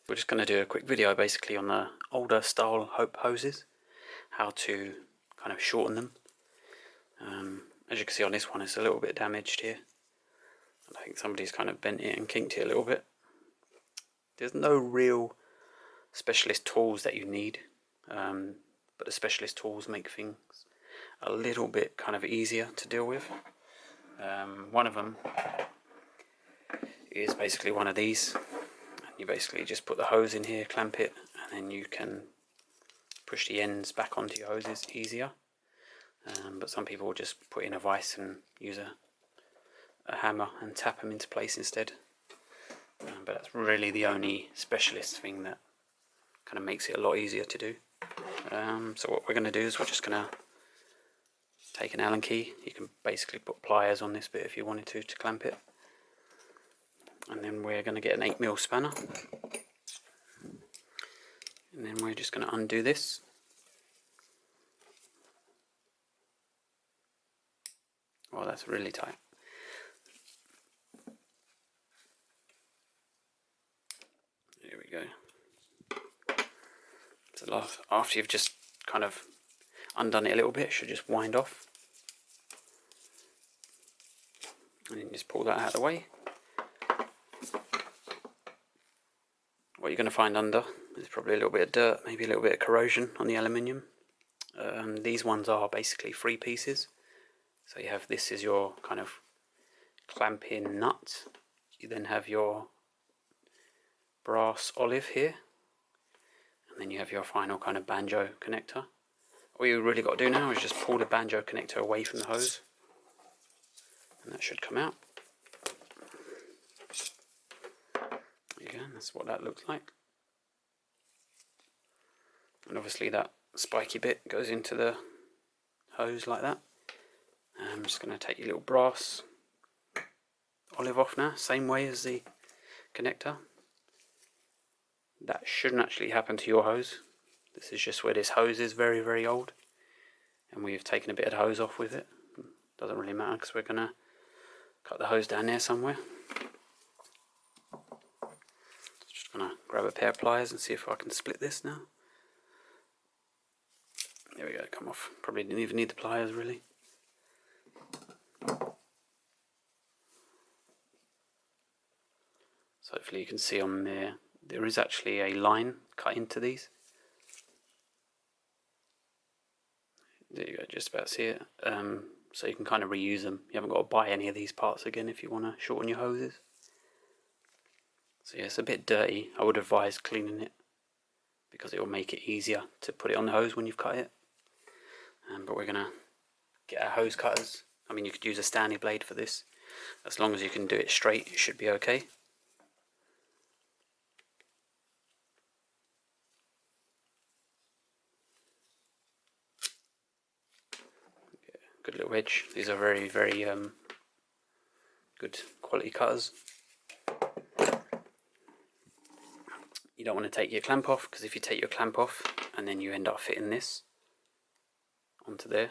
We're just going to do a quick video basically on the older style hoses, how to kind of shorten them. As you can see on this one, it's a little bit damaged here. I think somebody's kind of bent it and kinked it a little bit. There's no real specialist tools that you need, but the specialist tools make things a little bit kind of easier to deal with. One of them is basically one of these. You basically just put the hose in here, clamp it, and then you can push the ends back onto your hoses easier. But some people will just put in a vise and use a hammer and tap them into place instead. But that's really the only specialist thing that kind of makes it a lot easier to do. So what we're going to do is we're just going to take an Allen key. You can basically put pliers on this bit if you wanted to clamp it. And then we're going to get an 8mm spanner. And then we're just going to undo this. Oh, that's really tight. There we go. So after you've just kind of undone it a little bit, it should just wind off. And then just pull that out of the way. What you're going to find under is probably a little bit of dirt, maybe a little bit of corrosion on the aluminium. These ones are basically 3 pieces. So you have this is your kind of clamping nut. You then have your brass olive here. And then you have your final kind of banjo connector. All you really got to do now is just pull the banjo connector away from the hose. And that should come out. Again, that's what that looks like. And obviously that spiky bit goes into the hose like that. I'm just going to take your little brass olive off now, same way as the connector. That shouldn't actually happen to your hose. This is just where this hose is very, very old. And we've taken a bit of the hose off with it. Doesn't really matter because we're going to cut the hose down there somewhere. Just going to grab a pair of pliers and see if I can split this now. There we go, come off. Probably didn't even need the pliers really. So hopefully you can see on there, there is actually a line cut into these. There you go, just about see it. So you can kind of reuse them. You haven't got to buy any of these parts again if you want to shorten your hoses. So yeah, it's a bit dirty. I would advise cleaning it because it will make it easier to put it on the hose when you've cut it. But we're going to get our hose cutters. I mean, you could use a Stanley blade for this. As long as you can do it straight, it should be okay. Good little edge. These are very, very good quality cutters. You don't want to take your clamp off, because if you take your clamp off and then you end up fitting this onto there,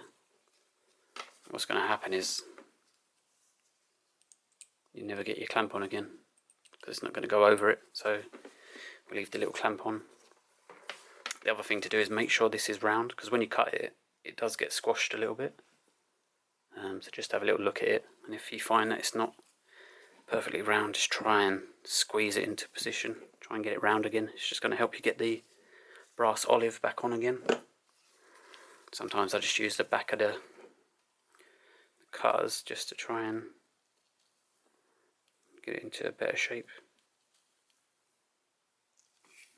what's going to happen is you never get your clamp on again, because it's not going to go over it. So we'll leave the little clamp on. The other thing to do is make sure this is round, because when you cut it, it does get squashed a little bit. So just have a little look at it, and if you find that it's not perfectly round, just try and squeeze it into position. Try and get it round again. It's just going to help you get the brass olive back on again. Sometimes I just use the back of the cutters just to try and get it into a better shape.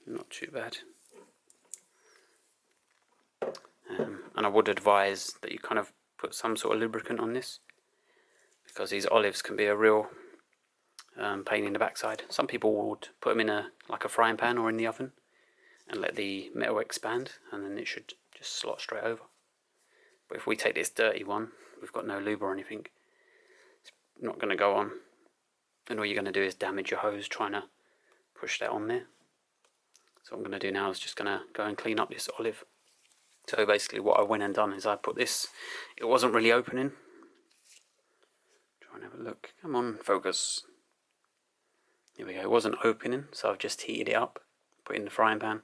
Not too bad. And I would advise that you kind of put some sort of lubricant on this, because these olives can be a real pain in the backside. Some people would put them in like a frying pan or in the oven and let the metal expand, and then it should just slot straight over. But if we take this dirty one, we've got no lube or anything, it's not going to go on, and all you're going to do is damage your hose trying to push that on there. So what I'm going to do now is just going to go and clean up this olive. So basically what I went and done is I put this, it wasn't really opening. Try and have a look. Come on, focus. Here we go, it wasn't opening, so I've just heated it up put in the frying pan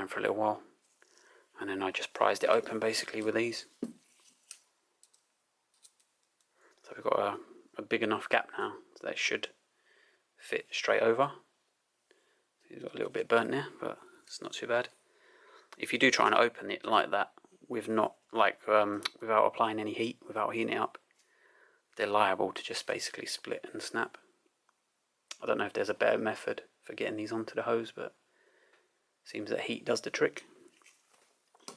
for a little while, and then I just prized it open basically with these. So we've got a big enough gap now, so that should fit straight over. It's got a little bit burnt there, but it's not too bad. If you do try and open it like that, without applying any heat, without heating it up, they're liable to just basically split and snap. I don't know if there's a better method for getting these onto the hose, but it seems that heat does the trick.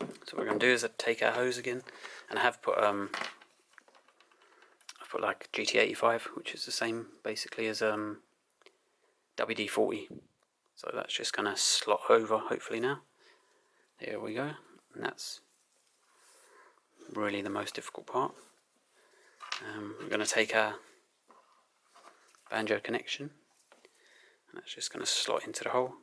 So what we're going to do is take our hose again, and I have put I've put like GT85, which is the same basically as WD-40. So that's just going to slot over hopefully now. There we go, and that's really the most difficult part. We're going to take our banjo connection, and that's just going to slot into the hole.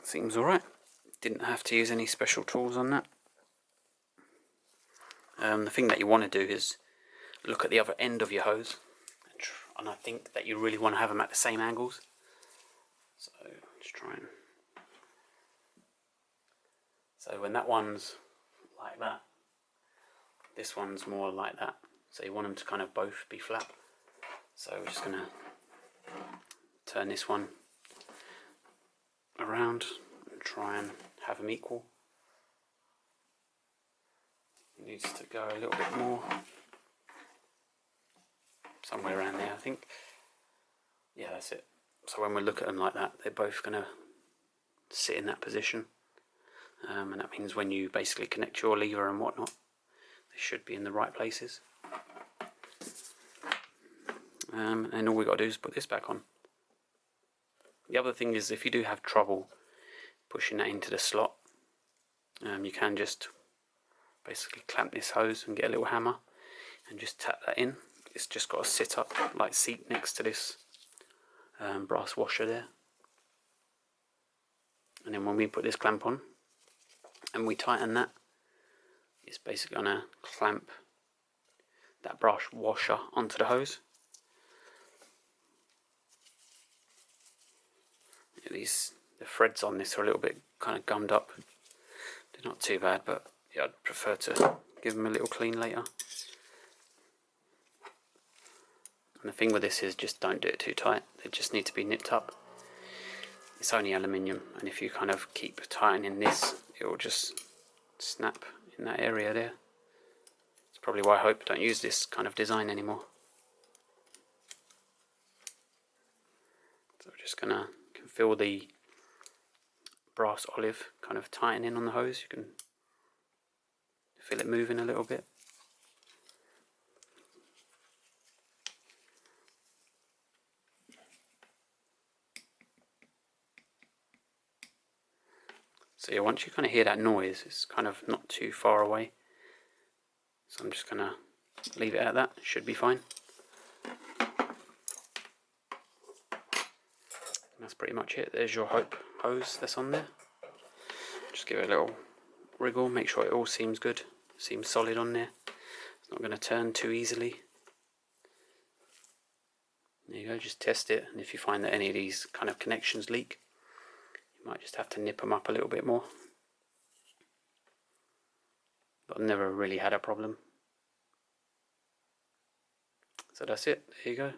Seems alright. Didn't have to use any special tools on that. The thing that you want to do is look at the other end of your hose, and I think that you really want to have them at the same angles. So let's try and... So when that one's like that, this one's more like that. So you want them to kind of both be flat. So we're just going to turn this one around and try and have them equal. It needs to go a little bit more, somewhere around there I think. Yeah, that's it. So when we look at them like that, they're both going to sit in that position, and that means when you basically connect your lever and whatnot, they should be in the right places. And all we got to do is put this back on. The other thing is, if you do have trouble pushing that into the slot, you can just basically clamp this hose and get a little hammer and just tap that in. It's just got to sit up, like seat next to this brass washer there. And then when we put this clamp on and we tighten that, it's basically going to clamp that brass washer onto the hose. The threads on this are a little bit kind of gummed up. They're not too bad, but yeah, I'd prefer to give them a little clean later. And the thing with this is, just don't do it too tight. They just need to be nipped up. It's only aluminium, and if you kind of keep tightening this, it will just snap in that area there. It's probably why I hope don't use this kind of design anymore. So we're just gonna feel the brass olive kind of tightening on the hose. You can feel it moving a little bit. So yeah, once you kind of hear that noise, it's kind of not too far away. So I'm just going to leave it at that. It should be fine. And that's pretty much it. There's your hose that's on there. Just give it a little wriggle, make sure it all seems good, seems solid on there. It's not going to turn too easily. There you go, just test it, and if you find that any of these kind of connections leak, you might just have to nip them up a little bit more. But I've never really had a problem. So that's it, there you go.